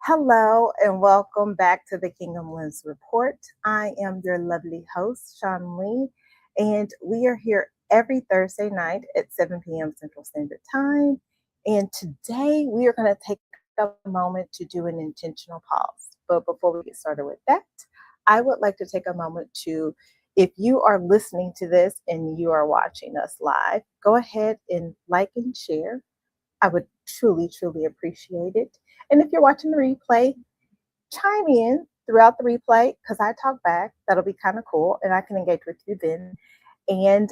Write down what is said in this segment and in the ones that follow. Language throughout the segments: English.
Hello and welcome back to the Kingdom Lens Report. I am your lovely host, Sean Lee, and we are here every Thursday night at 7 p.m. Central Standard Time. And today we are going to take a moment to do an intentional pause. But before we get started with that, I would like to take a moment to, if you are listening to this and you are watching us live, go ahead and like and share. I would truly, truly appreciate it. And if you're watching the replay, chime in throughout the replay because I talk back. That'll be kind of cool, and I can engage with you then. And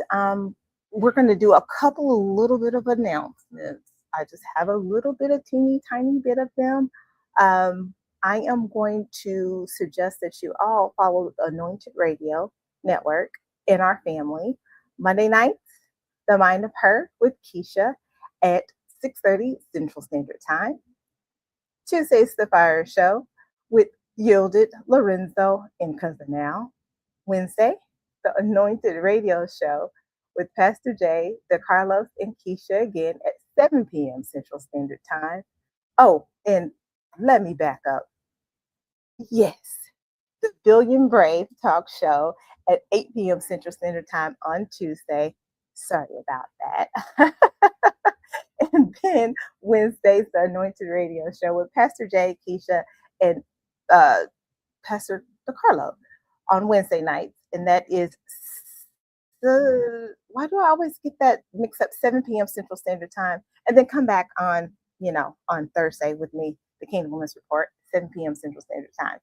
we're going to do a couple of little bit of announcements. I just have a little bit of teeny tiny bit of them. I am going to suggest that you all follow the Anointed Radio Network in our family. Monday nights, The Mind of Her with Keisha at 6:30 Central Standard Time. Tuesday's The Fire Show with Yielded, Lorenzo, and Cousin Now. Wednesday, The Anointed Radio Show with Pastor Jay, DeCarlos, and Keisha again at 7 p.m. Central Standard Time. Oh, and let me back up. Yes, the Billion Brave Talk Show at 8 p.m. Central Standard Time on Tuesday. Sorry about that. And then Wednesday's The Anointed Radio Show with Pastor Jay, Keisha, and Pastor DeCarlo on Wednesday nights. And that is, why do I always get that mixed up? 7 p.m. Central Standard Time. And then come back on Thursday with me, the Kingdom Women's Report, 7 p.m. Central Standard Time.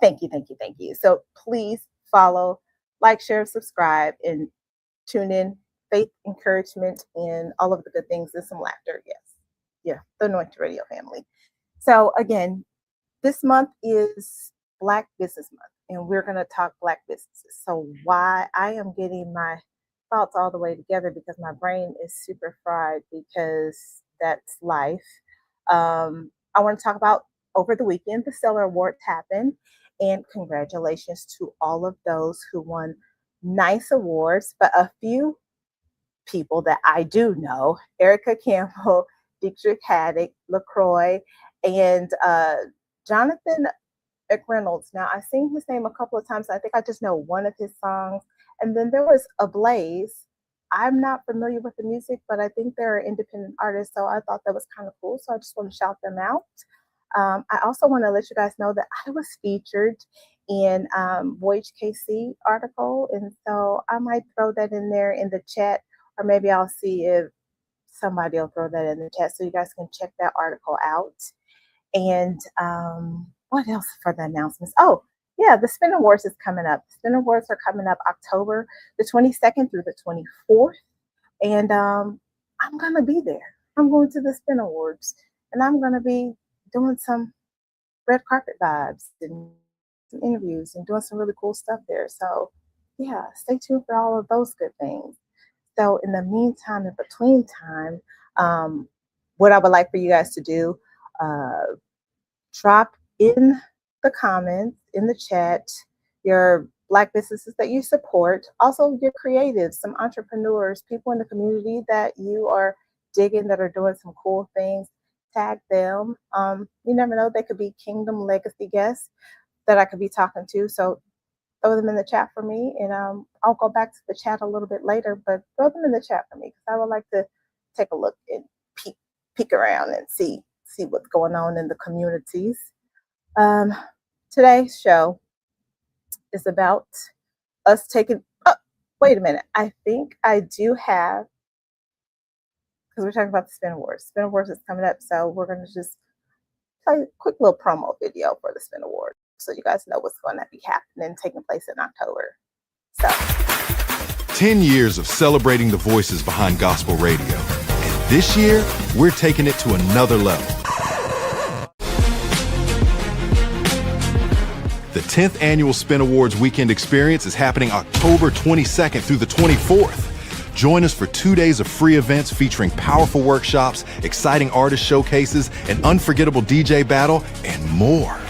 Thank you, thank you, thank you. So please follow, like, share, subscribe, and tune in. Faith, encouragement, and all of the good things, and some laughter. Yes. Yeah, the Anointed Radio family. So again, this month is Black Business Month, and we're going to talk Black businesses. So why I am getting my thoughts all the way together because my brain is super fried because that's life. I want to talk about over the weekend, the Stellar Awards happened, and congratulations to all of those who won nice awards, but a few people that I do know: Erica Campbell, Dietrich Haddock, LaCroix, and Jonathan McReynolds. Now, I've seen his name a couple of times. I think I just know one of his songs. And then there was Ablaze. I'm not familiar with the music, but I think they're an independent artist, so I thought that was kind of cool. So I just want to shout them out. I also want to let you guys know that I was featured in Voyage KC article, and so I might throw that in there in the chat. Or maybe I'll see if somebody will throw that in the chat so you guys can check that article out. And what else for the announcements? Oh, yeah, the Spin Awards is coming up. The Spin Awards are coming up October the 22nd through the 24th. And I'm going to be there. I'm going to the Spin Awards. And I'm going to be doing some red carpet vibes and some interviews and doing some really cool stuff there. So, yeah, stay tuned for all of those good things. So in the meantime, in between time, what I would like for you guys to do, drop in the comments, in the chat, your Black businesses that you support, also your creatives, some entrepreneurs, people in the community that you are digging, that are doing some cool things. Tag them. You never know, they could be Kingdom Legacy guests that I could be talking to. So throw them in the chat for me, and I'll go back to the chat a little bit later, but throw them in the chat for me because I would like to take a look and peek around and see what's going on in the communities. Today's show is about us taking, wait a minute, I think I do have, because we're talking about the Spin Awards. Spin Awards is coming up, so we're going to just play a quick little promo video for the Spin Awards, so you guys know what's going to be happening, taking place in October. So 10 years of celebrating the voices behind gospel radio. And this year, we're taking it to another level. The 10th annual Spin Awards Weekend Experience is happening October 22nd through the 24th. Join us for 2 days of free events featuring powerful workshops, exciting artist showcases, an unforgettable DJ battle, and more.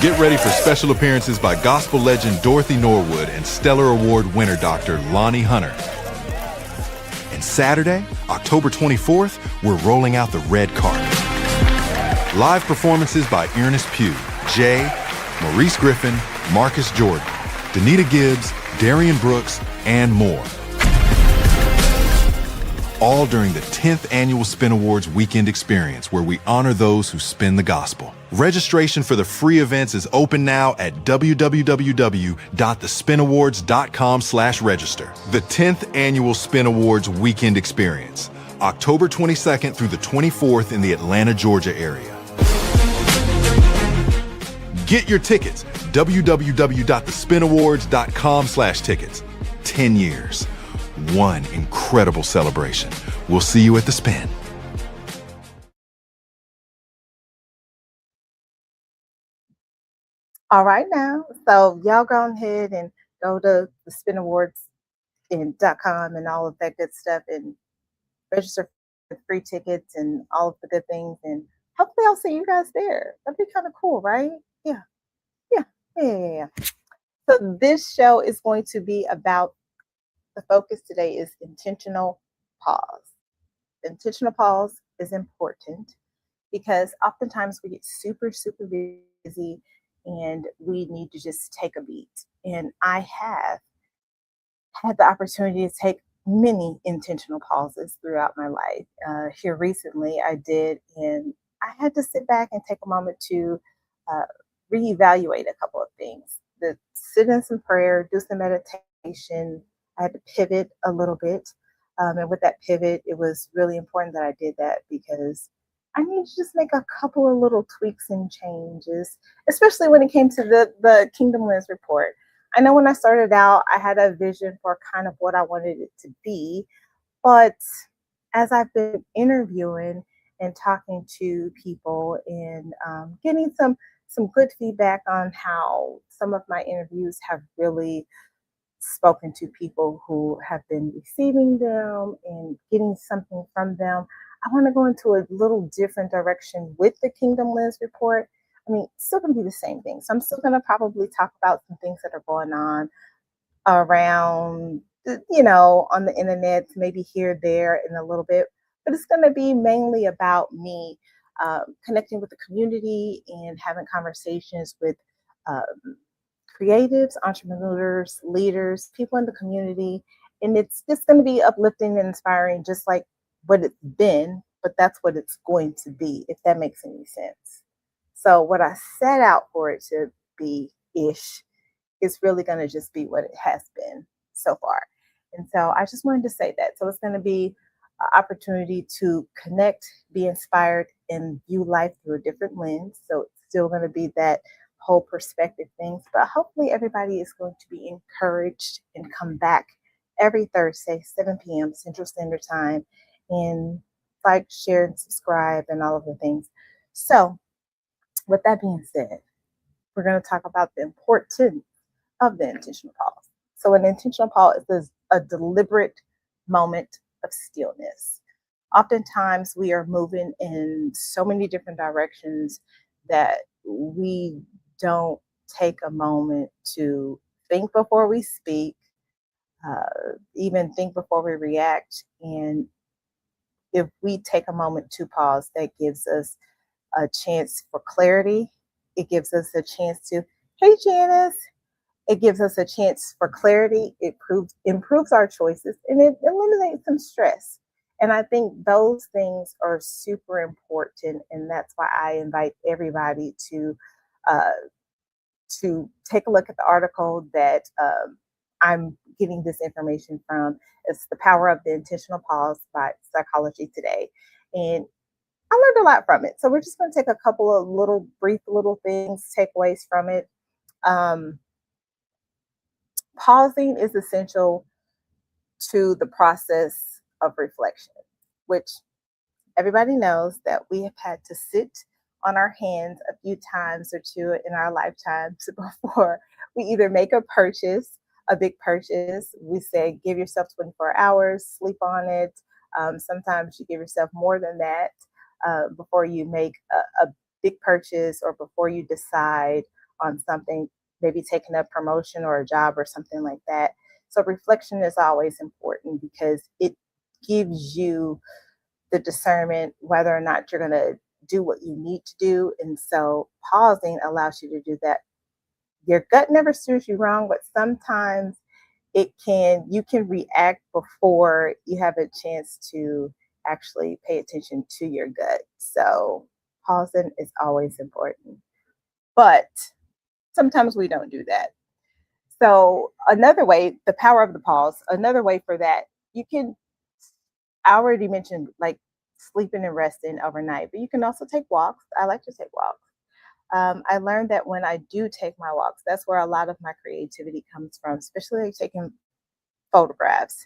Get ready for special appearances by gospel legend Dorothy Norwood and Stellar Award winner Dr. Lonnie Hunter. And Saturday, October 24th, we're rolling out the red carpet. Live performances by Ernest Pugh, Jay, Maurice Griffin, Marcus Jordan, Danita Gibbs, Darian Brooks, and more. All during the 10th Annual Spin Awards Weekend Experience, where we honor those who spin the gospel. Registration for the free events is open now at www.thespinawards.com/register. The 10th Annual Spin Awards Weekend Experience, October 22nd through the 24th in the Atlanta, Georgia area. Get your tickets, www.thespinawards.com/tickets. 10 years. One incredible celebration. We'll see you at the Spin. All right now. So y'all go ahead and go to the Spin Awards .com and all of that good stuff and register for free tickets and all of the good things. And hopefully I'll see you guys there. That'd be kind of cool, right? Yeah. Yeah. Yeah. So this show is going to be about, the focus today is intentional pause. Intentional pause is important because oftentimes we get super, super busy and we need to just take a beat. And I have had the opportunity to take many intentional pauses throughout my life. Here recently, I did, and I had to sit back and take a moment to uh, reevaluate a couple of things. Sit in some prayer, do some meditation. I had to pivot a little bit. And with that pivot, it was really important that I did that because I need to just make a couple of little tweaks and changes, especially when it came to the Kingdom Lens report. I know when I started out, I had a vision for kind of what I wanted it to be, but as I've been interviewing and talking to people and getting some good feedback on how some of my interviews have really spoken to people who have been receiving them and getting something from them, I want to go into a little different direction with the Kingdom Lens report. I mean, it's still going to be the same thing. So I'm still going to probably talk about some things that are going on around, on the internet, maybe here, there, in a little bit. But it's going to be mainly about me connecting with the community and having conversations with creatives, entrepreneurs, leaders, people in the community. And it's just going to be uplifting and inspiring, just like what it's been, but that's what it's going to be, if that makes any sense. So what I set out for it to be ish is really going to just be what it has been so far. And so I just wanted to say that. So it's going to be an opportunity to connect, be inspired, and view life through a different lens. So it's still going to be that whole perspective things, but hopefully everybody is going to be encouraged and come back every Thursday, 7 p.m. Central Standard Time, and like, share, and subscribe, and all of the things. So with that being said, we're going to talk about the importance of the intentional pause. So an intentional pause is a deliberate moment of stillness. Oftentimes we are moving in so many different directions that we don't take a moment to think before we speak, even think before we react. And if we take a moment to pause, that gives us a chance for clarity. It gives us a chance to, hey, Janice, it gives us a chance for clarity. It improves our choices, and it eliminates some stress. And I think those things are super important. And that's why I invite everybody to take a look at the article that I'm getting this information from. It's The Power of the Intentional Pause by Psychology Today. And I learned a lot from it. So we're just going to take a couple of brief little things, takeaways from it. Pausing is essential to the process of reflection, which everybody knows that we have had to sit on our hands a few times or two in our lifetimes before we either make a purchase, a big purchase. We say, give yourself 24 hours, sleep on it. Sometimes you give yourself more than that before you make a big purchase or before you decide on something, maybe taking a promotion or a job or something like that. So reflection is always important because it gives you the discernment whether or not you're going to do what you need to do. And so pausing allows you to do that. Your gut never steers you wrong, but sometimes you can react before you have a chance to actually pay attention to your gut. So pausing is always important. But sometimes we don't do that. So another way, the power of the pause, another way for that, you can, I already mentioned like sleeping and resting overnight, but you can also take walks. I like to take walks. I learned that when I do take my walks, that's where a lot of my creativity comes from, especially like taking photographs.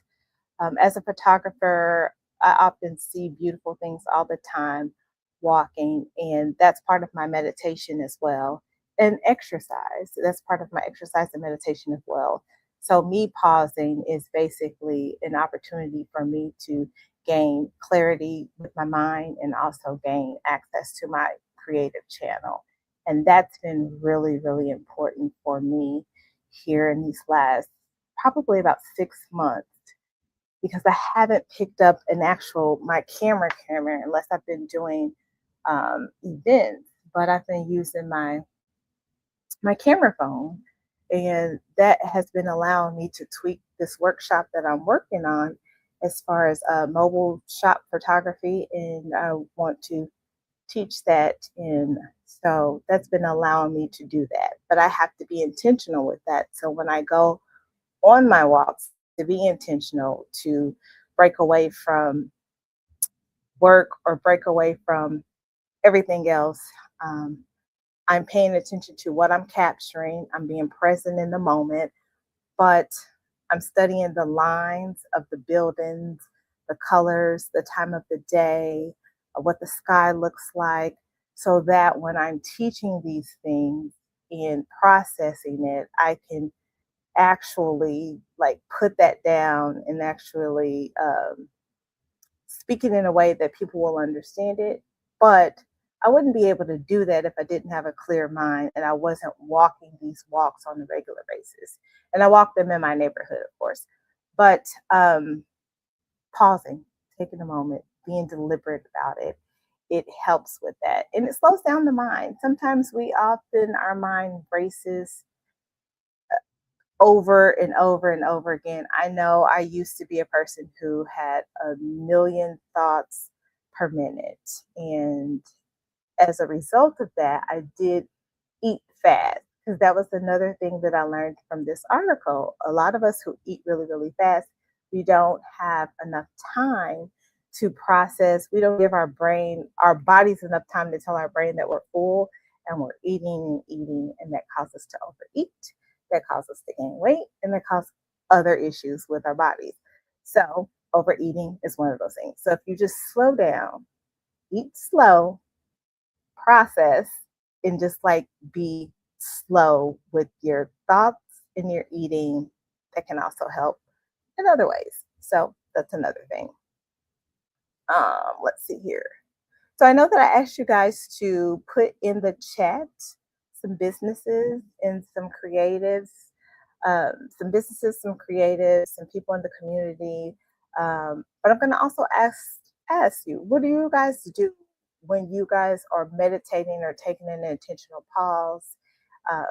As a photographer, I often see beautiful things all the time walking, and that's part of my meditation as well. And exercise, that's part of my exercise and meditation as well. So, me pausing is basically an opportunity for me to gain clarity with my mind and also gain access to my creative channel. And that's been really, really important for me here in these last probably about 6 months because I haven't picked up an actual my camera unless I've been doing events, but I've been using my camera phone, and that has been allowing me to tweak this workshop that I'm working on as far as mobile shop photography, and I want to teach that. And so that's been allowing me to do that, but I have to be intentional with that. So when I go on my walks, to be intentional, to break away from work or break away from everything else. Um, I'm paying attention to what I'm capturing. I'm being present in the moment, but I'm studying the lines of the buildings, the colors, the time of the day, what the sky looks like, so that when I'm teaching these things and processing it, I can actually like put that down and actually speak it in a way that people will understand it. But I wouldn't be able to do that if I didn't have a clear mind and I wasn't walking these walks on a regular basis. And I walk them in my neighborhood, of course. But pausing, taking a moment, being deliberate about it, it helps with that. And it slows down the mind. Sometimes our mind races over and over and over again. I know I used to be a person who had a million thoughts per minute. And as a result of that, I did eat fast because that was another thing that I learned from this article. A lot of us who eat really, really fast, we don't have enough time to process. We don't give our bodies enough time to tell our brain that we're full and we're eating and eating, and that causes us to overeat, that causes us to gain weight, and that causes other issues with our bodies. So, overeating is one of those things. So, if you just slow down, eat slow, process, and just like be slow with your thoughts and your eating, that can also help in other ways. So, that's another thing. Let's see here. So I know that I asked you guys to put in the chat some businesses and some businesses, some creatives, some people in the community. But I'm going to also ask you, what do you guys do when you guys are meditating or taking an intentional pause? Um,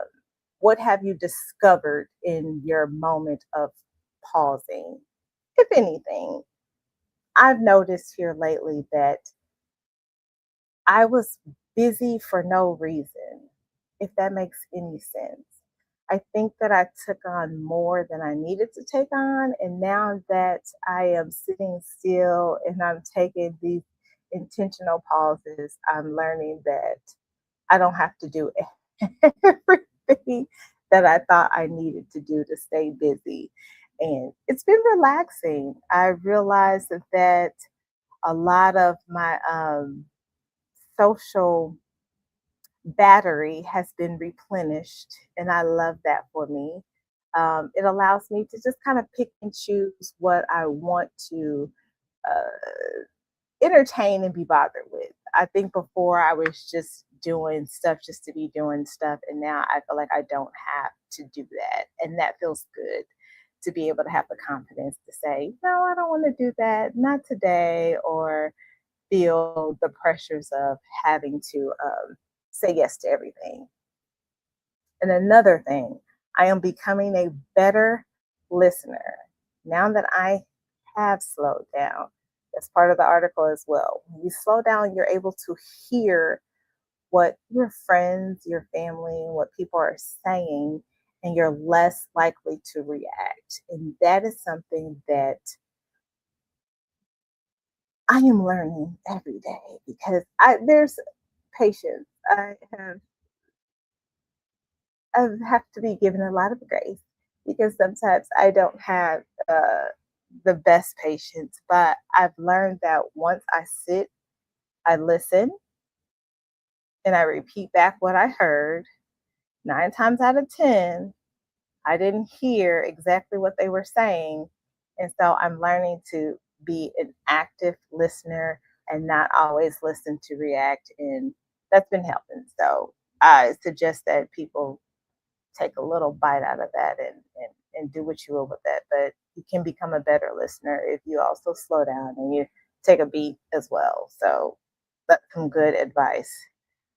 what have you discovered in your moment of pausing, if anything? I've noticed here lately that I was busy for no reason, if that makes any sense. I think that I took on more than I needed to take on. And now that I am sitting still and I'm taking these intentional pauses, I'm learning that I don't have to do everything that I thought I needed to do to stay busy. And it's been relaxing. I realized that a lot of my social battery has been replenished, and I love that for me. It allows me to just kind of pick and choose what I want to entertain and be bothered with. I think before I was just doing stuff just to be doing stuff, and now I feel like I don't have to do that, and that feels good to be able to have the confidence to say, no, I don't want to do that, not today, or feel the pressures of having to say yes to everything. And another thing, I am becoming a better listener now that I have slowed down. That's part of the article as well. When you slow down, you're able to hear what your friends, your family, and what people are saying, and you're less likely to react. And that is something that I am learning every day because there's patience. I have to be given a lot of grace because sometimes I don't have the best patience, but I've learned that once I sit, I listen, and I repeat back what I heard. 9 times out of 10, I didn't hear exactly what they were saying. And so I'm learning to be an active listener and not always listen to react. And that's been helping. So I suggest that people take a little bite out of that and do what you will with that. But you can become a better listener if you also slow down and you take a beat as well. So that's some good advice.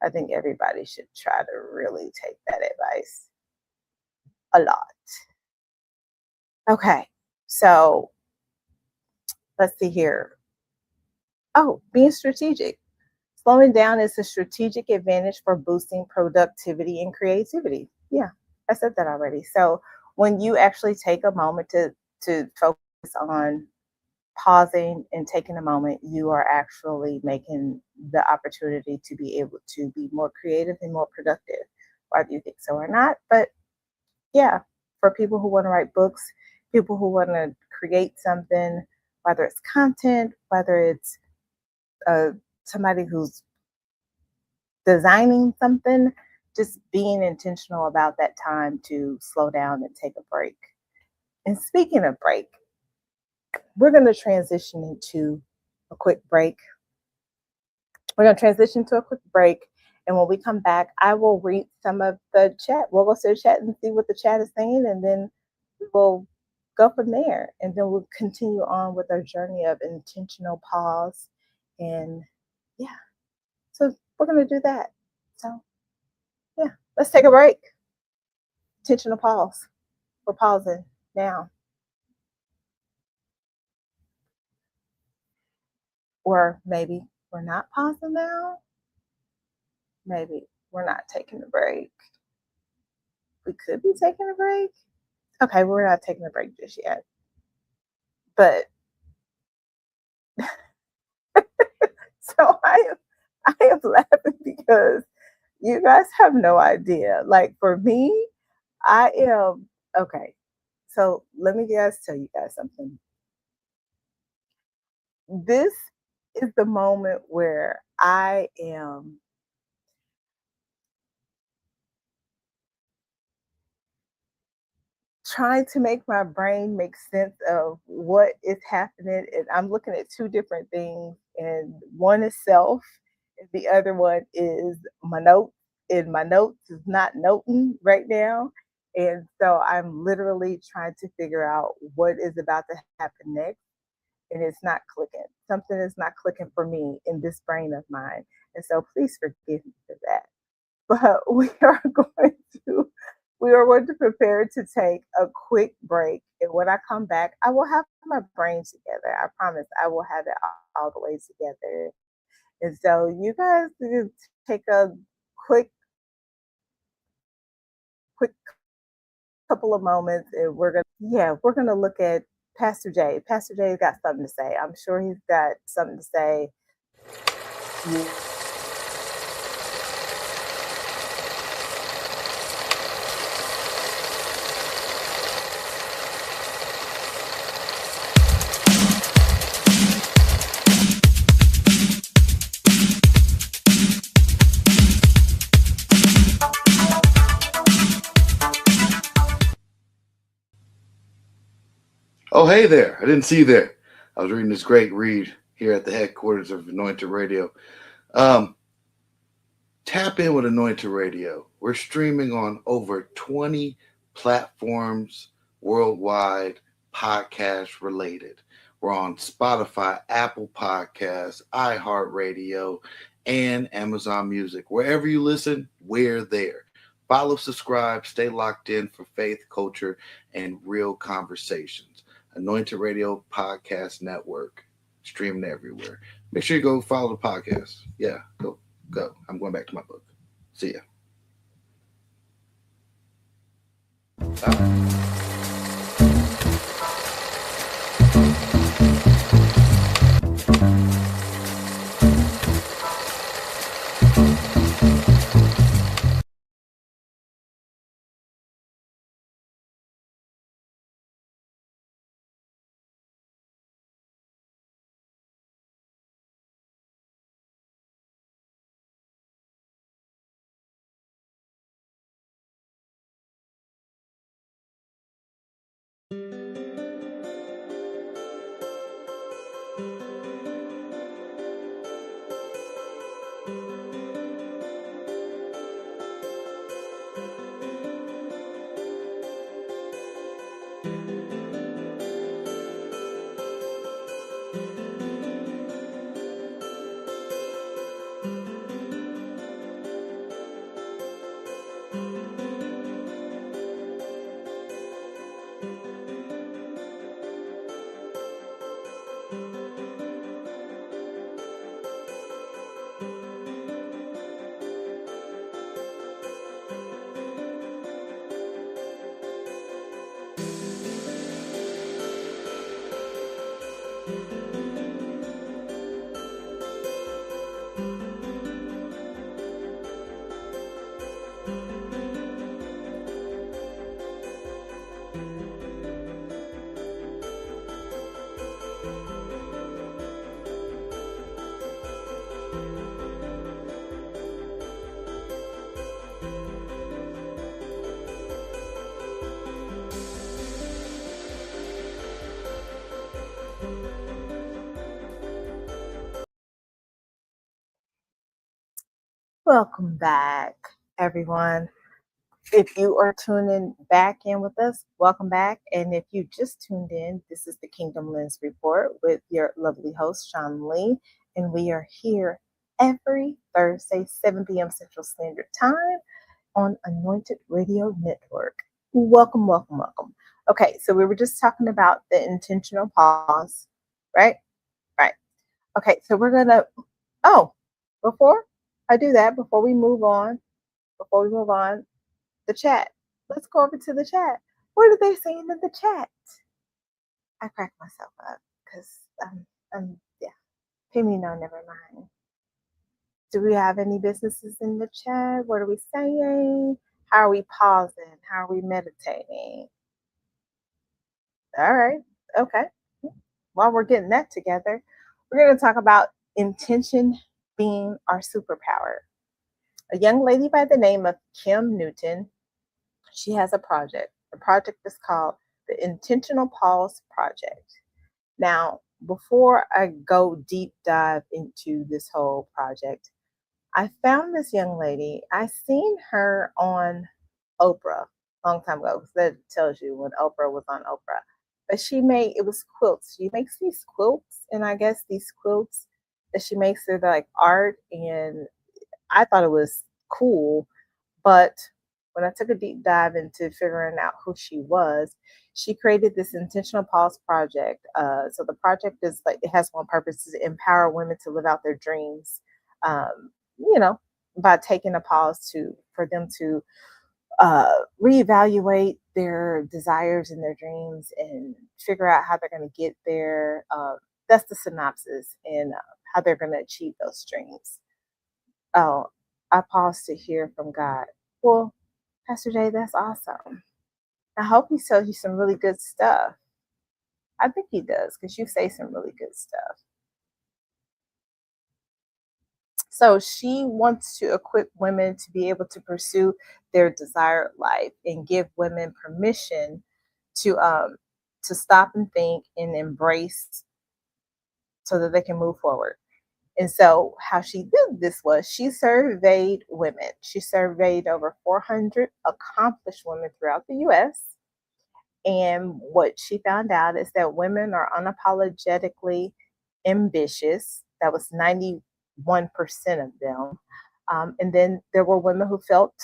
I think everybody should try to really take that advice a lot. Okay, so let's see here. Oh, being strategic. Slowing down is a strategic advantage for boosting productivity and creativity. Yeah, I said that already. So when you actually take a moment to focus on pausing and taking a moment, you are actually making the opportunity to be able to be more creative and more productive, whether you think so or not. But yeah, for people who want to write books, people who want to create something, whether it's content, whether it's uh, somebody who's designing something, just being intentional about that time to slow down and take a break. And speaking of break, we're going to transition into a quick break. We're going to transition to a quick break. And when we come back, I will read some of the chat. We'll go to the chat and see what the chat is saying, and then we'll go from there. And then we'll continue on with our journey of intentional pause. And yeah, so we're going to do that. So, yeah, let's take a break. Intentional pause. We're pausing now. Or maybe we're not pausing now. Maybe we're not taking a break. We could be taking a break. Okay, we're not taking a break just yet. But so I am laughing because you guys have no idea. Like for me, I am okay. So let me guys tell you guys something. This is the moment where I am trying to make my brain make sense of what is happening. And I'm looking at two different things, and one is self, and the other one is my notes. And my notes is not noting right now. And so I'm literally trying to figure out what is about to happen next. And it's not clicking. Something is not clicking for me in this brain of mine. And so please forgive me for that. But to we are going to prepare to take a quick break. And when I come back, I will have my brain together. I promise I will have it all the way together. And so you guys can take a quick, quick couple of moments, and we're gonna look at Pastor Jay. Pastor Jay's got something to say. I'm sure he's got something to say. Oh, hey there. I didn't see you there. I was reading this great read here at the headquarters of Anointed Radio. Tap in with Anointed Radio. We're streaming on over 20 platforms worldwide, podcast related. We're on Spotify, Apple Podcasts, iHeartRadio, and Amazon Music. Wherever you listen, we're there. Follow, subscribe, stay locked in for faith, culture, and real conversations. Anointed Radio Podcast Network, streaming everywhere. Make sure you go follow the podcast. Yeah, go. I'm going back to my book. See ya. Bye. Welcome back, everyone. If you are tuning back in with us, welcome back. And if you just tuned in, this is the Kingdom Lens Report with your lovely host, Sean Lee. And we are here every Thursday, 7 p.m. Central Standard Time on Anointed Radio Network. Welcome, welcome, welcome. Okay, so we were just talking about the intentional pause, right? Right. Okay, so we're going to, before I do that, before we move on, the chat. Let's go over to the chat. What are they saying in the chat? I cracked myself up because pay me no, never mind. Do we have any businesses in the chat? What are we saying? How are we pausing? How are we meditating? All right. Okay. While we're getting that together, we're going to talk about intention being our superpower. A young lady by the name of Kim Newton, she has a project. The project is called the Intentional Pause Project. Now, before I go deep dive into this whole project, I found this young lady. I seen her on Oprah a long time ago. That tells you when Oprah was on Oprah. But it was quilts. She makes these quilts, and I guess these quilts that she makes are like art, and I thought it was cool. But when I took a deep dive into figuring out who she was, she created this intentional pause project. So the project is like, it has one purpose, to empower women to live out their dreams. You know, by taking a pause for them to reevaluate their desires and their dreams and figure out how they're going to get there. That's the synopsis, and how they're going to achieve those dreams. Oh, I paused to hear from God. Well, Pastor Jay, that's awesome. I hope he tells you some really good stuff. I think he does, because you say some really good stuff. So she wants to equip women to be able to pursue their desired life and give women permission to stop and think and embrace so that they can move forward. And so how she did this was she surveyed women. She surveyed over 400 accomplished women throughout the U.S. And what she found out is that women are unapologetically ambitious. That was 91% of them. And then there were women who felt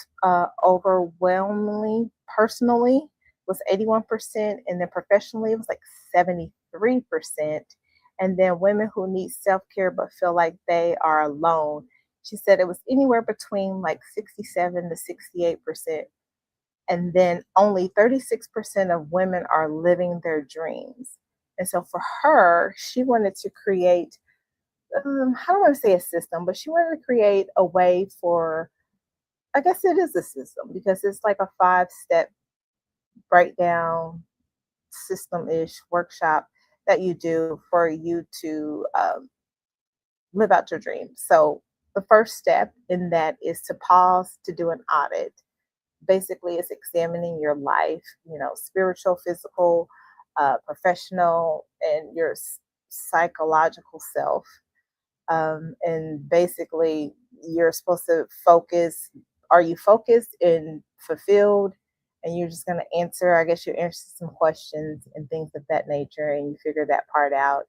overwhelmingly personally was 81%. And then professionally, it was like 73%. And then women who need self care but feel like they are alone. She said it was anywhere between like 67 to 68%. And then only 36% of women are living their dreams. And so for her, she wanted to create, I don't want to say a system, but she wanted to create a way for, I guess it is a system because it's like a 5 step breakdown system ish workshop that you do for you to live out your dreams. So the first step in that is to pause to do an audit. Basically, it's examining your life, spiritual, physical, professional, and your psychological self. And basically, you're supposed to focus. Are you focused and fulfilled? And you're just going to answer, I guess you answer some questions and things of that nature, and you figure that part out.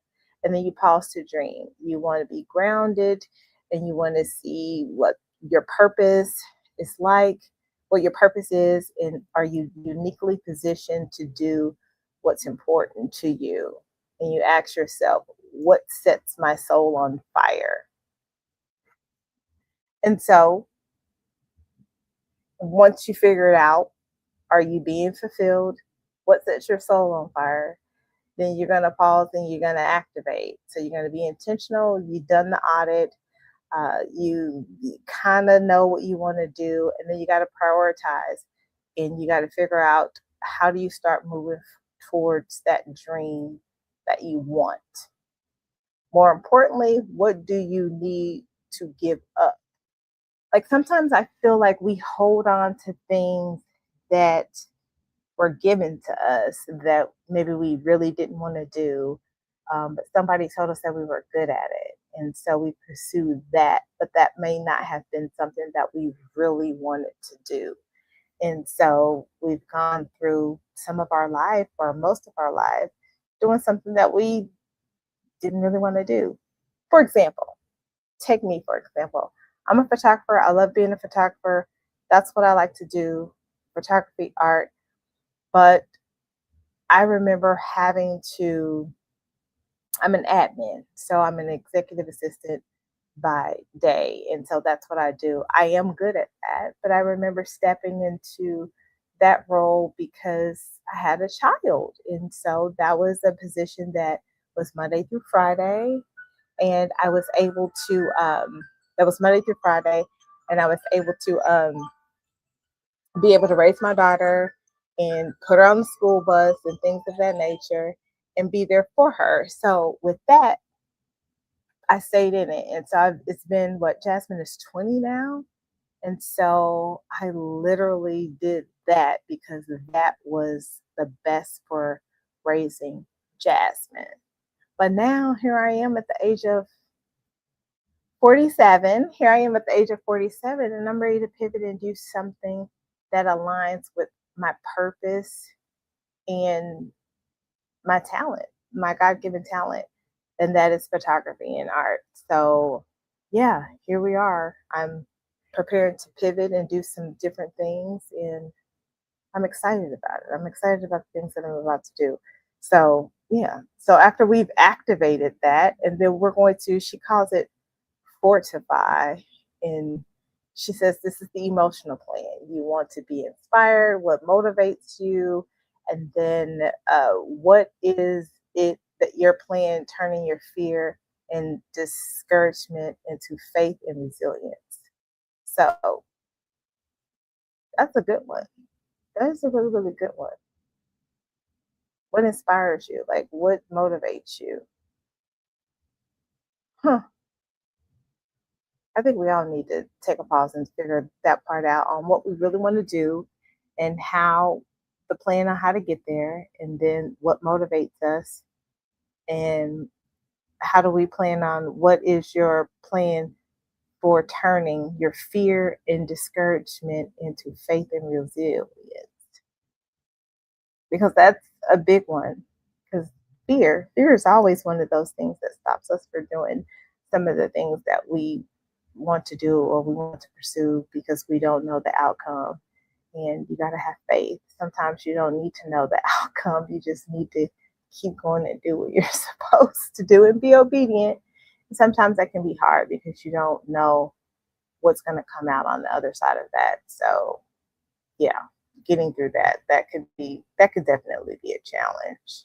And then you pause to dream. You want to be grounded and you want to see what your purpose is like, what your purpose is, and are you uniquely positioned to do what's important to you? And you ask yourself, what sets my soul on fire? And so once you figure it out, are you being fulfilled? What sets your soul on fire? Then you're going to pause and you're going to activate. So you're going to be intentional. You've done the audit. You kind of know what you want to do. And then you got to prioritize and you got to figure out how do you start moving towards that dream that you want. More importantly, what do you need to give up? Like sometimes I feel like we hold on to things that were given to us that maybe we really didn't want to do, but somebody told us that we were good at it. And so we pursued that, but that may not have been something that we really wanted to do. And so we've gone through some of our life or most of our life doing something that we didn't really want to do. For example, take me for example. I'm a photographer. I love being a photographer. That's what I like to do, photography, art. But I remember I'm an admin, so I'm an executive assistant by day. And so that's what I do. I am good at that. But I remember stepping into that role because I had a child. And so that was a position that was Monday through Friday. And I was able to, that was Monday through Friday. And I was able to be able to raise my daughter and put her on the school bus and things of that nature and be there for her. So with that, I stayed in it. And so it's been what, Jasmine is 20 now. And so I literally did that because that was the best for raising Jasmine. But now here I am at the age of 47. Here I am at the age of 47, and I'm ready to pivot and do something that aligns with my purpose and my talent, my God given talent, and that is photography and art. So, yeah, here we are. I'm preparing to pivot and do some different things, and I'm excited about it. I'm excited about the things that I'm about to do. So, yeah. So, after we've activated that, and then we're going to, she calls it fortify. And she says, this is the emotional plan. You want to be inspired, what motivates you, and then what is it that your plan turning your fear and discouragement into faith and resilience. So that's a good one. That is a really, really good one. What inspires you? Like what motivates you? Huh. I think we all need to take a pause and figure that part out on what we really want to do and how the plan on how to get there, and then what motivates us, and how do we plan on what is your plan for turning your fear and discouragement into faith and resilience. because that's a big one. Because fear is always one of those things that stops us from doing some of the things that we want to do or we want to pursue because we don't know the outcome. And you got to have faith. Sometimes you don't need to know the outcome. You just need to keep going and do what you're supposed to do and be obedient. And sometimes that can be hard because you don't know what's going to come out on the other side of that. So, yeah, getting through that could definitely be a challenge.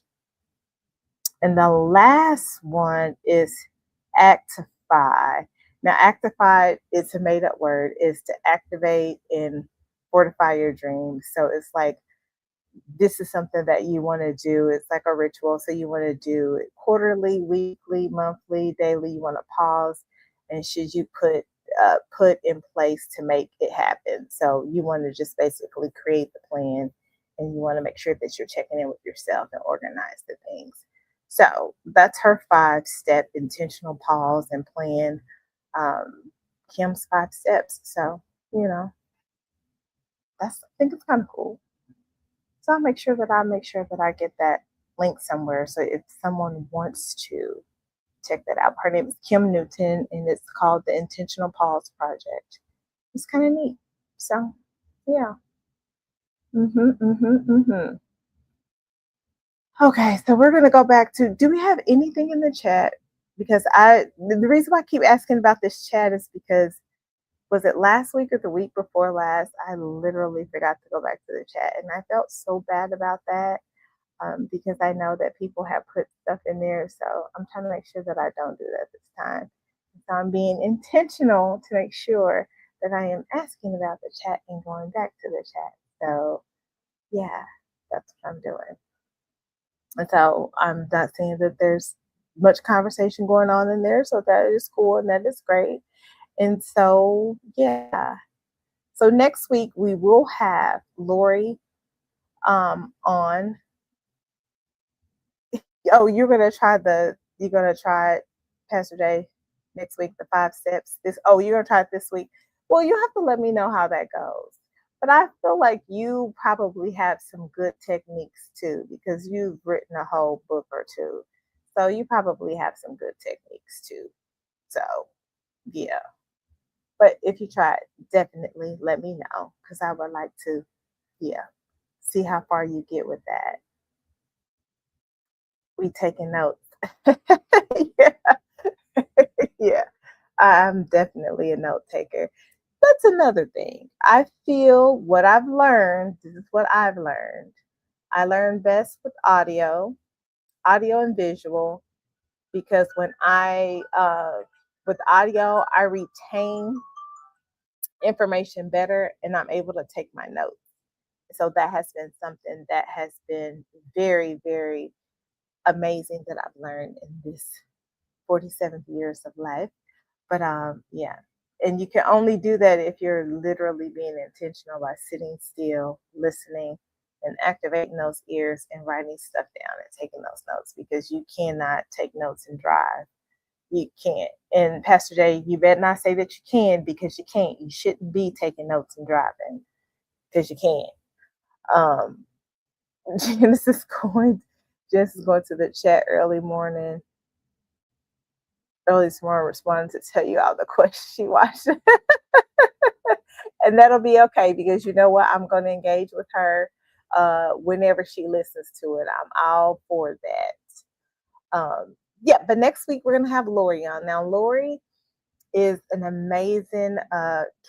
And the last one is actify. Now, actify, it's a made up word, is to activate and fortify your dreams. So it's like this is something that you want to do. It's like a ritual. So you want to do it quarterly, weekly, monthly, daily. You want to pause and should you put in place to make it happen. So you want to just basically create the plan and you want to make sure that you're checking in with yourself and organize the things. So that's her 5-step intentional pause and plan. Kim's 5 steps. So, I think it's kind of cool. So I'll make sure that I get that link somewhere. So if someone wants to check that out, her name is Kim Newton and it's called the Intentional Pause Project. It's kind of neat. So yeah. Okay, so we're gonna go back to, do we have anything in the chat? Because the reason why I keep asking about this chat is because was it last week or the week before last? I literally forgot to go back to the chat and I felt so bad about that because I know that people have put stuff in there. So I'm trying to make sure that I don't do that this time. So I'm being intentional to make sure that I am asking about the chat and going back to the chat. So yeah, that's what I'm doing. And so I'm not saying that there's much conversation going on in there. So that is cool and that is great. And so, yeah. So next week we will have Lori on. Oh, you're gonna try Pastor Jay next week, the 5 steps. You're gonna try it this week. Well, you have to let me know how that goes. But I feel like you probably have some good techniques too, because you've written a whole book or two. So you probably have some good techniques too. So yeah. But if you try it, definitely let me know because I would like to, see how far you get with that. We taking notes. yeah. yeah. I'm definitely a note taker. That's another thing. I feel what I've learned, this is what I've learned. I learn best with audio and visual, because when with audio, I retain information better and I'm able to take my notes. So that has been something that has been very, very amazing that I've learned in this 47 years of life. But yeah. And you can only do that if you're literally being intentional by sitting still, listening, and activating those ears and writing stuff down and taking those notes, because you cannot take notes and drive. You can't. And Pastor Jay, you better not say that you can, because you can't. You shouldn't be taking notes and driving because you can't. Genesis going to the chat early this morning, responding to tell you all the questions she watched. And that'll be okay, because you know what? I'm going to engage with her whenever she listens to it. I'm all for that. Yeah, but next week we're going to have Lori on. Now, Lori is an amazing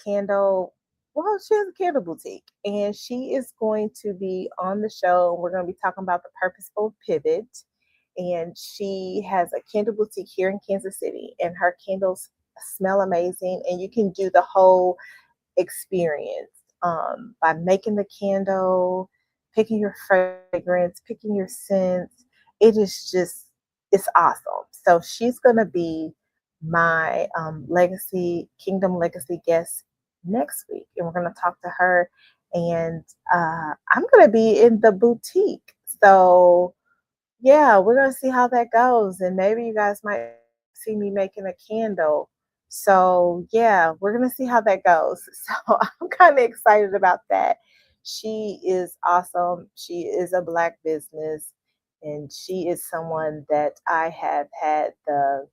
candle. Well, she has a candle boutique, and she is going to be on the show. We're going to be talking about the purposeful pivot. And she has a candle boutique here in Kansas City, and her candles smell amazing. And you can do the whole experience by making the candle, picking your fragrance, picking your scents. It's awesome. So she's going to be my Kingdom Legacy guest next week, and we're going to talk to her. And I'm going to be in the boutique. So yeah, we're going to see how that goes. And maybe you guys might see me making a candle. So yeah, we're going to see how that goes. So I'm kind of excited about that. She is awesome. She is a Black business, and she is someone that I have had the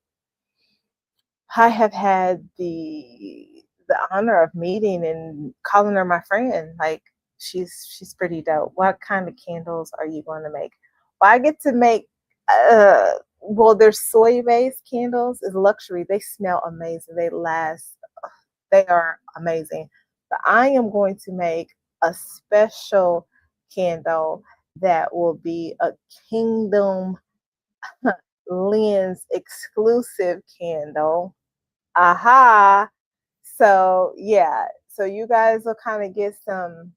honor of meeting and calling her my friend. Like, she's pretty dope. What kind of candles are you going to make? Well, I get to make well, there's soy-based candles. Is luxury. They smell amazing. They last. They are amazing. But I am going to make a special candle that will be a Kingdom Lens exclusive candle. Aha. So yeah, so you guys will kind of get some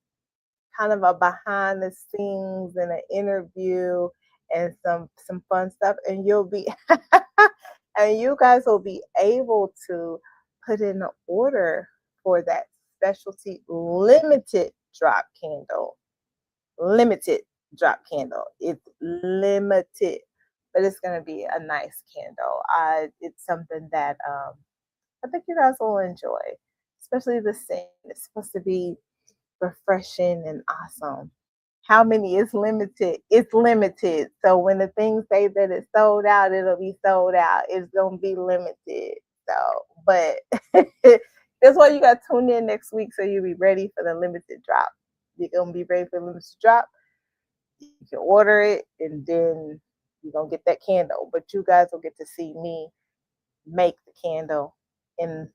kind of a behind the scenes and an interview and some fun stuff, and you'll be and you guys will be able to put in an order for that specialty limited drop candle. Limited drop candle. It's limited, but it's gonna be a nice candle. It's something that I think you guys will enjoy, especially the scent. It's supposed to be refreshing and awesome. How many is limited? It's limited. So when the things say that it's sold out, it'll be sold out. It's gonna be limited. So, but that's why you got to tune in next week so you'll be ready for the limited drop. You're gonna be ready for the limited drop. You can order it, and then you're gonna get that candle. But you guys will get to see me make the candle and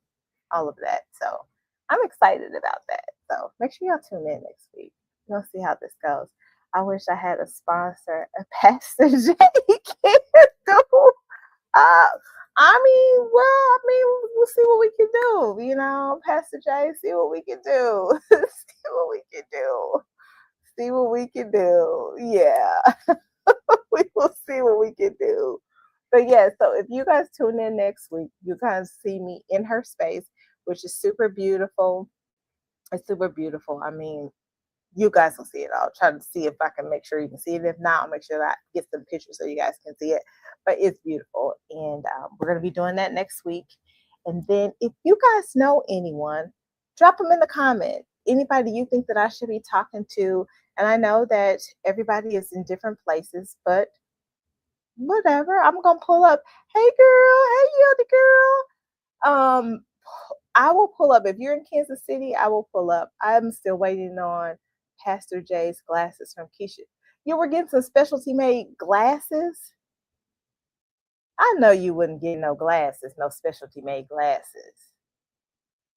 all of that. So I'm excited about that. So make sure y'all tune in next week. We'll see how this goes. I wish I had a sponsor, a Pastor J candle. We'll see what we can do. Pastor J, see what we can do. See what we can do. See what we can do. Yeah. We will see what we can do. But yeah, so if you guys tune in next week, you guys see me in her space, which is super beautiful. It's super beautiful. I mean, you guys will see it. I'll try to see if I can make sure you can see it. If not, I'll make sure that I get some pictures so you guys can see it. But it's beautiful. And we're going to be doing that next week. And then if you guys know anyone, drop them in the comments. Anybody you think that I should be talking to. And I know that everybody is in different places, but whatever. I'm going to pull up. Hey, girl. Hey, you the girl. I will pull up. If you're in Kansas City, I will pull up. I'm still waiting on Pastor J's glasses from Keisha. You were getting some specialty made glasses? I know you wouldn't get no glasses, no specialty made glasses.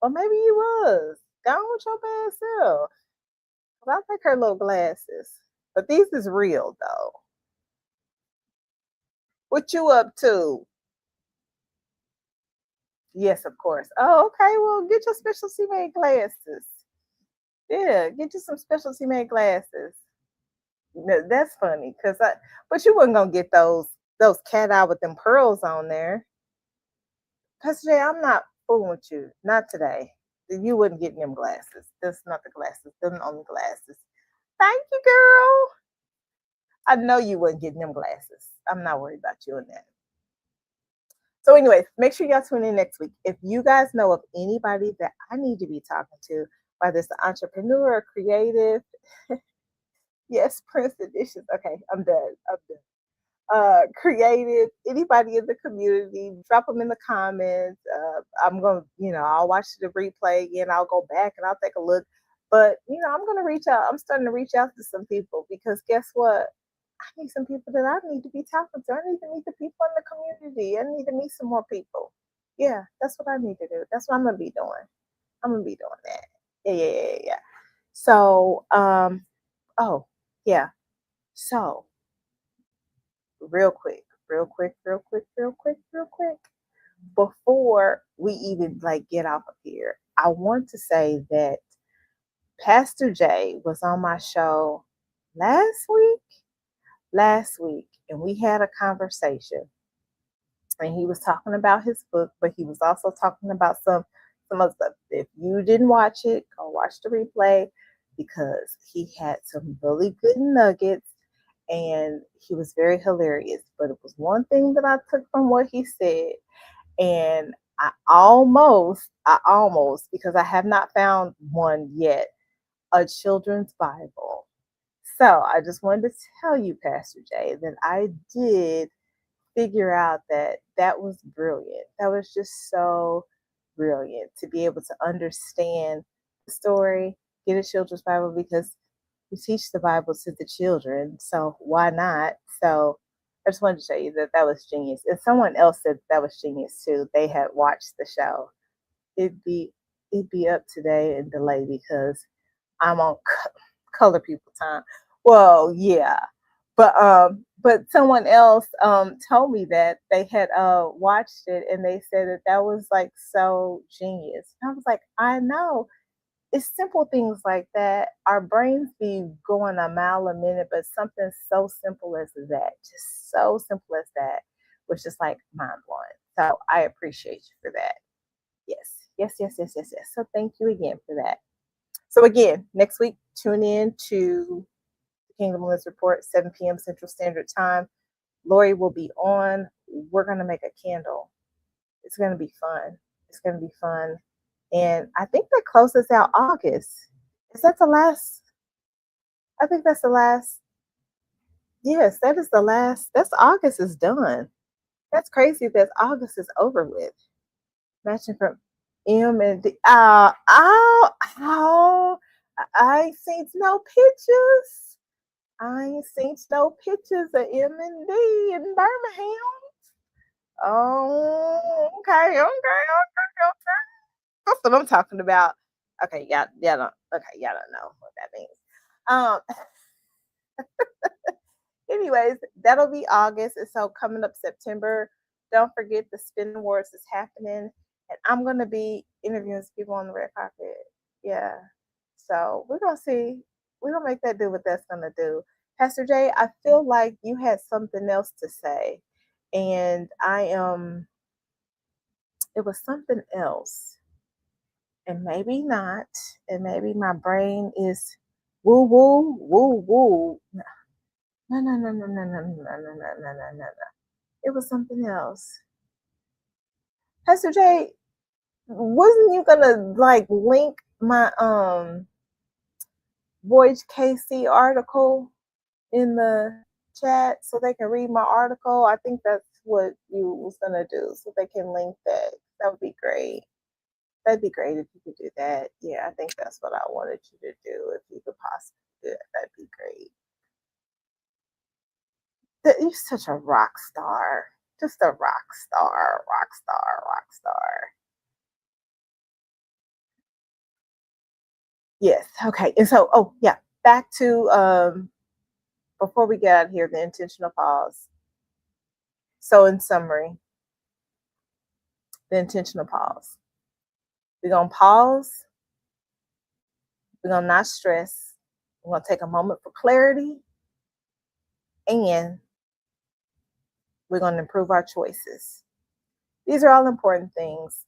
Or maybe you was. Go on with your bad self. I like her little glasses. But these is real, though. What you up to? Yes, of course. Oh, okay. Well, get your specialty made glasses. Yeah, get you some specialty made glasses. That's funny, but you wasn't gonna get those cat eye with them pearls on there. Pastor J, I'm not fooling with you. Not today. You wouldn't get them glasses. That's not the glasses. They're the only glasses. Thank you, girl. I know you wouldn't get them glasses. I'm not worried about you in that. So anyways, make sure y'all tune in next week. If you guys know of anybody that I need to be talking to, whether it's an entrepreneur or creative, yes, Prince Editions. Okay, I'm done. Creative, anybody in the community, drop them in the comments. I'm going to, I'll watch the replay again. I'll go back and I'll take a look. But, I'm going to reach out. I'm starting to reach out to some people because guess what? I need some people that I need to be talking to. I need to meet the people in the community. I need to meet some more people. Yeah, that's what I need to do. That's what I'm going to be doing. I'm going to be doing that. Yeah. So, yeah. So, real quick, before we even get off of here, I want to say that Pastor J was on my show last week, and we had a conversation, and he was talking about his book, but he was also talking about some other stuff. If you didn't watch it, go watch the replay because he had some really good nuggets and he was very hilarious. But it was one thing that I took from what he said, and I almost, because I have not found one yet, a children's Bible. So I just wanted to tell you, Pastor Jay, that I did figure out that that was brilliant. That was just so brilliant to be able to understand the story, get a children's Bible because we teach the Bible to the children. So why not? So I just wanted to show you that that was genius. If someone else said that was genius too, they had watched the show. It'd be up today and delay because I'm on color people time. Well, yeah, but someone else told me that they had watched it and they said that that was like so genius. And I was like, I know. It's simple things like that. Our brains be going a mile a minute, but something so simple as that, just so simple as that, was just like mind blowing. So I appreciate you for that. Yes, yes, yes, yes, yes, yes. So thank you again for that. So again, next week, tune in to the Kingdom Lens Report, 7 p.m. Central Standard Time. Lori will be on. We're going to make a candle. It's going to be fun. It's going to be fun. And I think that closes out August. Is that the last? I think that's the last. Yes, that is the last. That's August is done. That's crazy that August is over with. Matching from M and D. Ow. I ain't seen no pictures. I ain't seen no pictures of M and D in Birmingham. Oh, okay. That's what I'm talking about. Okay, y'all don't know what that means. Um, anyways, that'll be August. And so coming up September, don't forget the Spin Awards is happening. And I'm gonna be interviewing people on the red carpet. Yeah. So we're gonna see. We're gonna make that do what that's gonna do. Pastor Jay, I feel like you had something else to say. And I it was something else. And maybe not. And maybe my brain is woo woo, woo woo. No, no, no, no, no, no, no, no, no, no, no, no, no. It was something else. Pastor Jay, wasn't you gonna like link my Voyage KC article in the chat so they can read my article? I think that's what you was gonna do, so they can link that. That would be great. That'd be great if you could do that. Yeah, I think that's what I wanted you to do. If you could possibly do it, that'd be great. You're such a rock star. Just a rock star, rock star, rock star. Yes. Okay. And so, oh yeah, back to before we get out of here, the intentional pause. So in summary, the intentional pause. We're gonna pause. We're gonna not stress. We're gonna take a moment for clarity, and we're gonna improve our choices. These are all important things.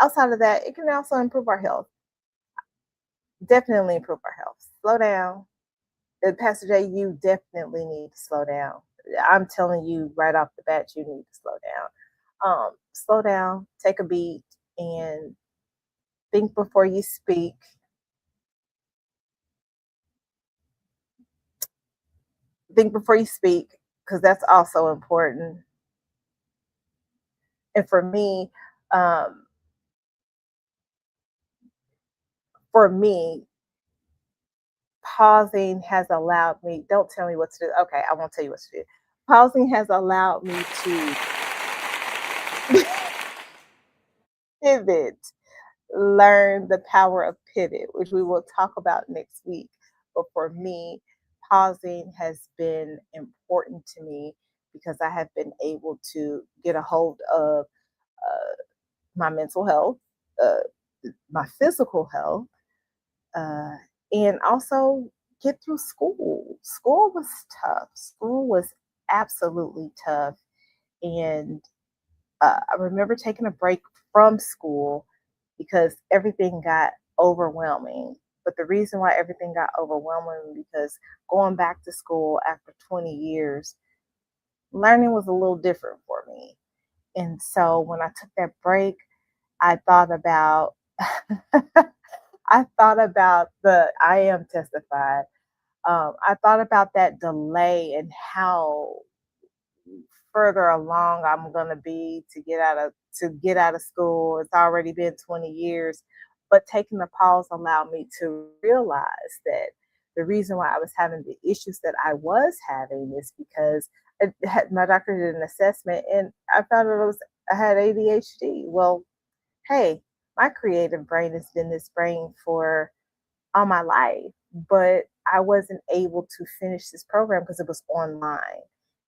Outside of that, it can also improve our health. Definitely improve our health. Slow down. Pastor Jay, you definitely need to slow down. I'm telling you right off the bat, you need to slow down. Slow down, take a beat, and think before you speak. Think before you speak, because that's also important. And um, for me, pausing has allowed me. Don't tell me what to do. Okay, I won't tell you what to do. Pausing has allowed me to pivot, learn the power of pivot, which we will talk about next week. But for me, pausing has been important to me because I have been able to get a hold of my mental health, uh, my physical health, uh, and also get through school. School was tough. School was absolutely tough. And I remember taking a break from school because everything got overwhelming. But the reason why everything got overwhelming because going back to school after 20 years, learning was a little different for me. And so when I took that break, I thought about I thought about I am testified. I thought about that delay and how further along I'm gonna be to get out of school. It's already been 20 years, but taking the pause allowed me to realize that the reason why I was having the issues that I was having is because my doctor did an assessment and I found out I had ADHD. Well, hey, my creative brain has been this brain for all my life, but I wasn't able to finish this program because it was online.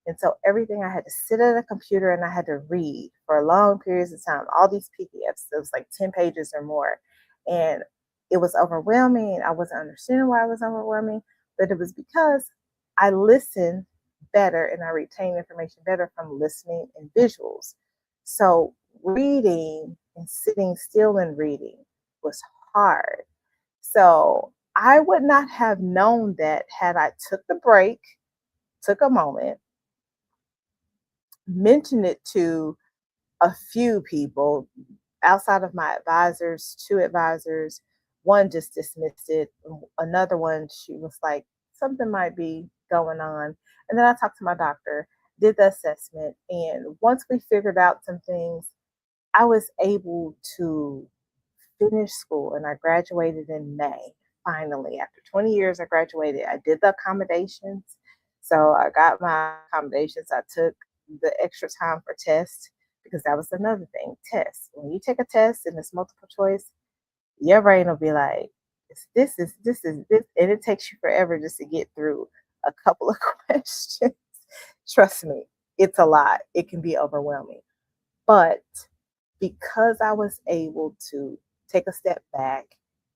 And so everything I had to sit at a computer and I had to read for long periods of time, all these PDFs, it was like 10 pages or more. And it was overwhelming. I wasn't understanding why it was overwhelming, but it was because I listened better and I retained information better from listening and visuals. So reading and sitting still and reading was hard. So I would not have known that had I took the break, took a moment, mentioned it to a few people outside of my advisors, two advisors. One just dismissed it. Another one, she was like, something might be going on. And then I talked to my doctor, did the assessment. And once we figured out some things, I was able to finish school and I graduated in May. Finally, after 20 years, I graduated. I did the accommodations. So I got my accommodations. I took the extra time for tests because that was another thing. Tests. When you take a test and it's multiple choice, your brain will be like, this, and it takes you forever just to get through a couple of questions. Trust me, it's a lot. It can be overwhelming. But because I was able to take a step back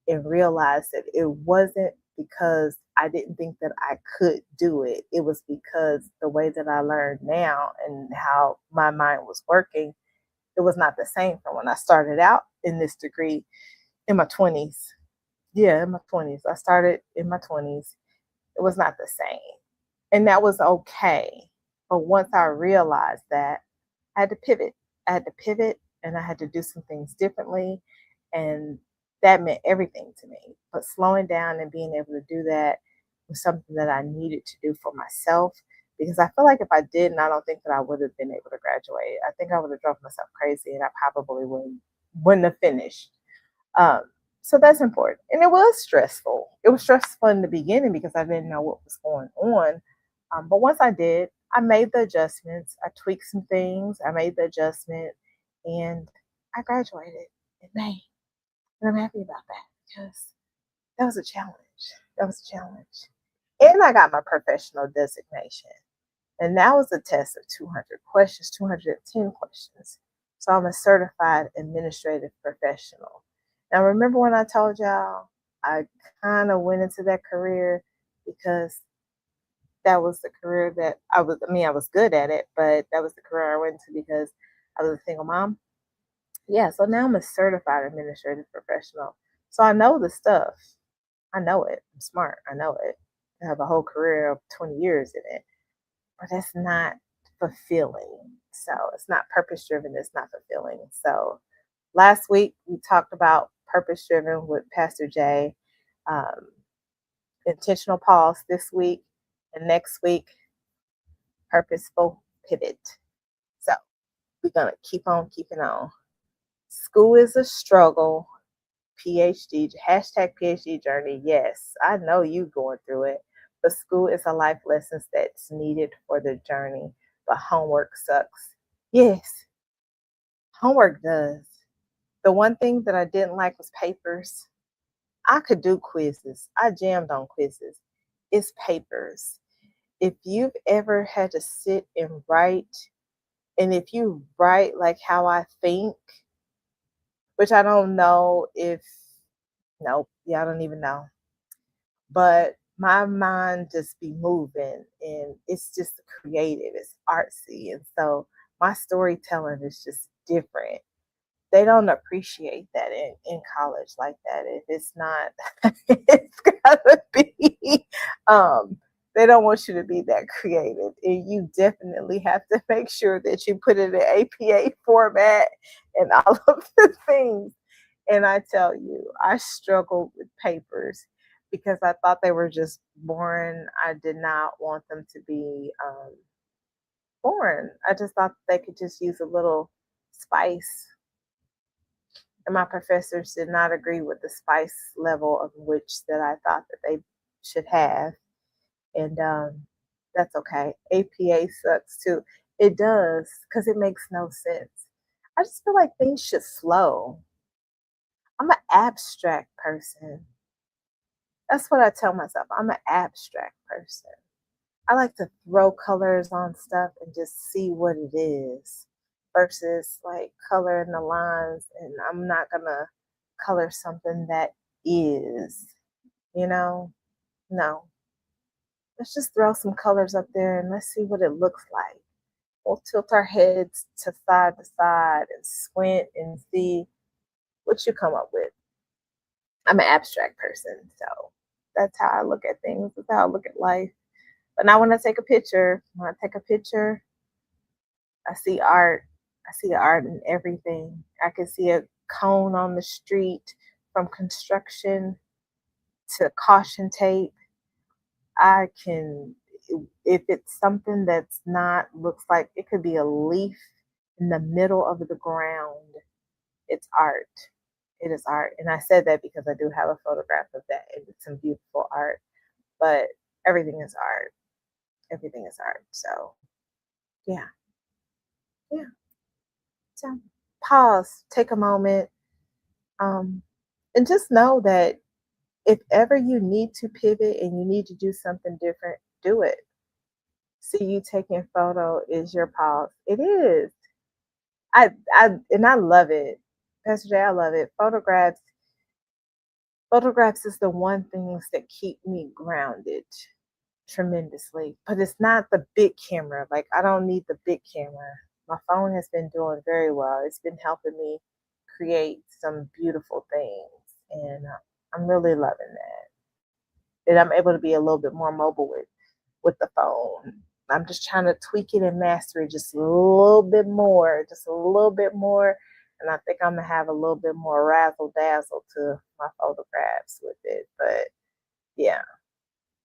and realize that it wasn't because I didn't think that I could do it. It was because the way that I learned now and how my mind was working, it was not the same from when I started out in this degree in my 20s. Yeah, in my 20s. I started in my 20s. It was not the same. And that was okay. But once I realized that, I had to pivot. I had to pivot and I had to do some things differently. And that meant everything to me. But slowing down and being able to do that was something that I needed to do for myself because I feel like if I didn't, I don't think that I would have been able to graduate. I think I would have drove myself crazy and I probably wouldn't have finished. Um, so that's important. And it was stressful. It was stressful in the beginning because I didn't know what was going on. But once I did, I made the adjustments. I tweaked some things. I made the adjustment and I graduated in May. And I'm happy about that because that was a challenge. That was a challenge. And I got my professional designation. And that was a test of 200 questions, 210 questions. So I'm a certified administrative professional. Now, remember when I told y'all I kind of went into that career because that was the career that I was good at it, but that was the career I went into because I was a single mom. Yeah, so now I'm a certified administrative professional. So I know the stuff. I know it. I'm smart. I know it. I have a whole career of 20 years in it, but that's not fulfilling. So it's not purpose driven. It's not fulfilling. So last week we talked about purpose driven with Pastor Jay. Um, intentional pause this week, and next week purposeful pivot. So we're gonna keep on keeping on. School is a struggle. PhD, hashtag PhD journey. Yes, I know you going through it, but school is a life lessons that's needed for the journey. But homework sucks. Yes, homework does. The one thing that I didn't like was papers. I could do quizzes. I jammed on quizzes. It's papers. If you've ever had to sit and write, and if you write like how I think, which I don't know if, nope, yeah, I don't even know. But my mind just be moving and it's just creative, it's artsy. And so my storytelling is just different. They don't appreciate that in college like that. If it's not, it's gotta be. Um, they don't want you to be that creative, and you definitely have to make sure that you put it in APA format and all of the things. And I tell you, I struggled with papers because I thought they were just boring. I did not want them to be boring. I just thought they could just use a little spice. And my professors did not agree with the spice level of which that I thought that they should have. And that's okay. APA sucks too. It does because it makes no sense. I just feel like things should flow. I'm an abstract person. That's what I tell myself. I'm an abstract person. I like to throw colors on stuff and just see what it is versus like coloring the lines. And I'm not going to color something that is, you know? No. Let's just throw some colors up there and let's see what it looks like. We'll tilt our heads to side and squint and see what you come up with. I'm an abstract person, so that's how I look at things. That's how I look at life. But now when I take a picture, I see art. I see art in everything. I can see a cone on the street from construction to caution tape. I can, if it's something that's not, looks like it could be a leaf in the middle of the ground, it's art. It is art. And I said that because I do have a photograph of that. And it's some beautiful art, but everything is art. Everything is art. So, yeah. Yeah. So, pause, take a moment, um, and just know that if ever you need to pivot and you need to do something different, do it. See you taking photo is your pause. It is. I love it. Pastor Jay, I love it. Photographs is the one things that keep me grounded tremendously. But it's not the big camera. Like I don't need the big camera. My phone has been doing very well. It's been helping me create some beautiful things, and I'm really loving that. And I'm able to be a little bit more mobile with the phone. I'm just trying to tweak it and master it just a little bit more, just a little bit more. And I think I'm gonna have a little bit more razzle dazzle to my photographs with it. But yeah,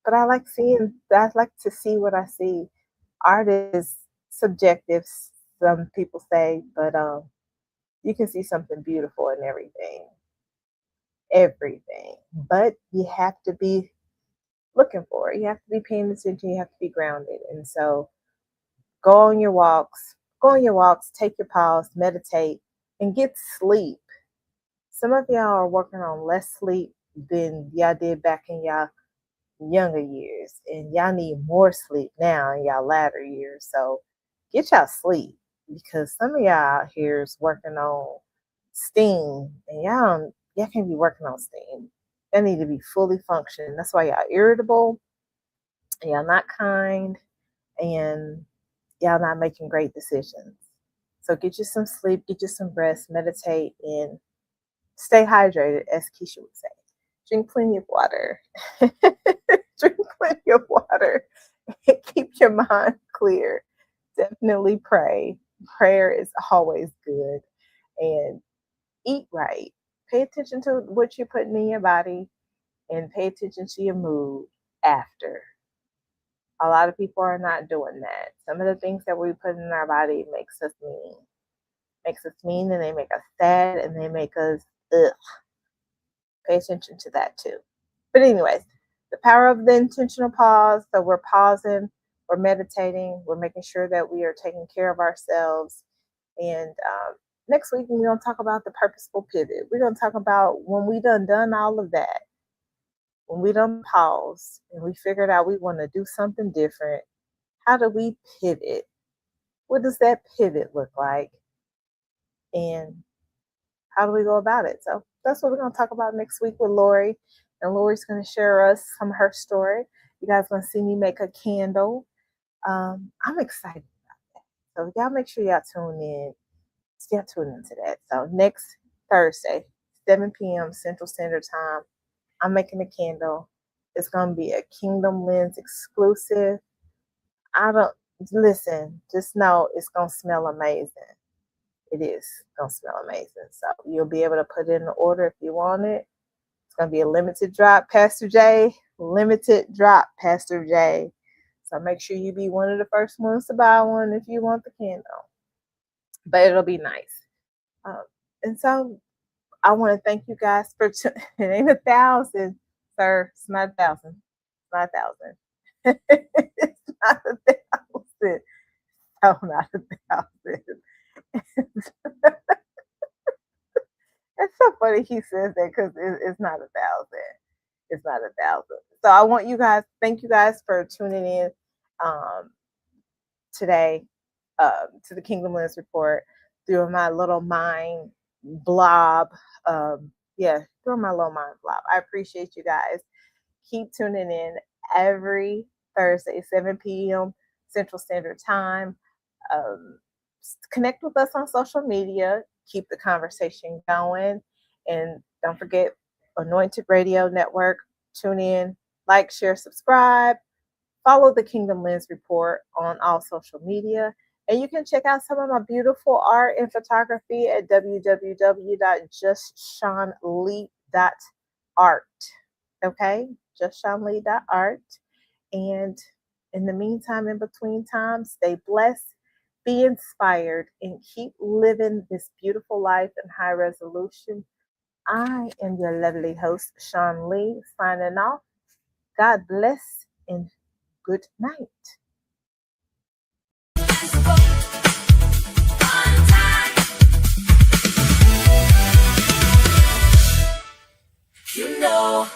but I like to see what I see. Art is subjective, some people say, but you can see something beautiful in everything. Everything. But you have to be looking for it. You have to be paying attention, you have to be grounded. And so go on your walks, take your pause, meditate, and get sleep. Some of y'all are working on less sleep than y'all did back in y'all younger years, and y'all need more sleep now in y'all latter years. So get y'all sleep because some of y'all out here is working on steam, and y'all can't be working on steam. Y'all need to be fully functioning. That's why y'all irritable, and y'all not kind, and y'all not making great decisions. So get you some sleep, get you some rest, meditate, and stay hydrated, as Keisha would say. Drink plenty of water. Drink plenty of water. Keep your mind clear. Definitely pray. Prayer is always good. And eat right. Pay attention to what you're putting in your body and pay attention to your mood after. A lot of people are not doing that. Some of the things that we put in our body makes us mean. Makes us mean, and they make us sad, and they make us ugh. Pay attention to that too. But anyways, the power of the intentional pause. So we're pausing, we're meditating, we're making sure that we are taking care of ourselves. And next week we're gonna talk about the purposeful pivot. We're gonna talk about when we done all of that, when we done pause and we figured out we want to do something different. How do we pivot? What does that pivot look like? And how do we go about it? So that's what we're going to talk about next week with Lori. And Lori's going to share us some of her story. You guys going to see me make a candle. I'm excited about that. So y'all make sure y'all tune in. Y'all tune into that. So next Thursday, 7 p.m. Central Standard Time, I'm making a candle. It's going to be a Kingdom Lens exclusive. I don't, listen, just know it's going to smell amazing. it is gonna smell amazing. So you'll be able to put in the order if you want it. It's gonna be a limited drop, Pastor J. Limited drop, Pastor J. So make sure you be one of the first ones to buy one if you want the candle. But it'll be nice. And so I want to thank you guys for it ain't 1,000, sir. It's not 1,000. It's not 1,000. It's not 1,000. No, not 1,000. It's so funny he says that because it's not 1,000. It's not 1,000. So I want you guys, thank you guys for tuning in today to the Kingdom Lens Report through my little mind blob. Through my little mind blob. I appreciate you guys. Keep tuning in every Thursday, 7 p.m. Central Standard Time. Connect with us on social media. Keep the conversation going. And don't forget, Anointed Radio Network. Tune in, like, share, subscribe. Follow the Kingdom Lens Report on all social media. And you can check out some of my beautiful art and photography at www.justshawnlee.art. Okay? justshawnlee.art. And in the meantime, in between time, stay blessed, be inspired, and keep living this beautiful life in high resolution. I am your lovely host, Shawn Lee, signing off. God bless and good night. You know